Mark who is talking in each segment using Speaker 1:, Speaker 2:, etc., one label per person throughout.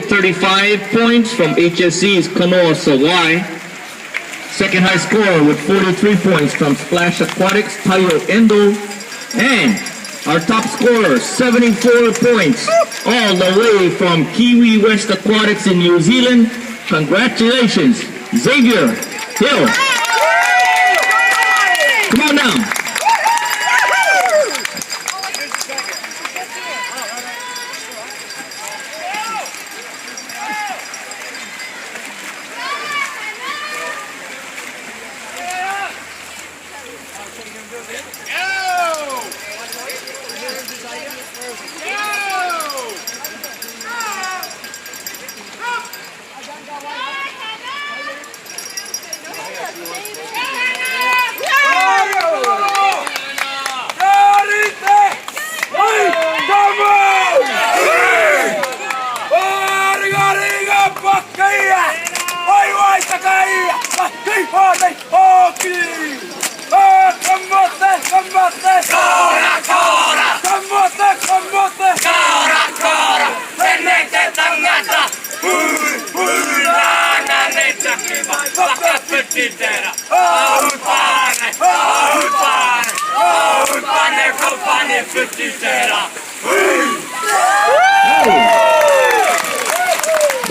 Speaker 1: with 35 points from HSC's Kanoa Sawai. Second high scorer with 43 points from Splash Aquatics, Tayo Endo. And our top scorer, 74 points, all the way from Kiwi West Aquatics in New Zealand. Congratulations, Xavier Hill. Come on down.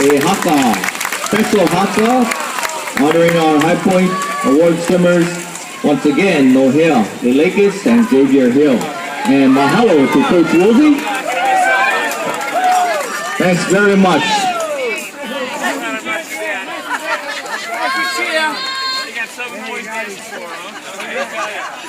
Speaker 1: A haka, special haka, honoring our High Point Award swimmers. Once again, Nohea Lekis and Xavier Hill. And mahalo to Coach Woolsey. Thanks very much.
Speaker 2: You got 7 boys dancing for, huh?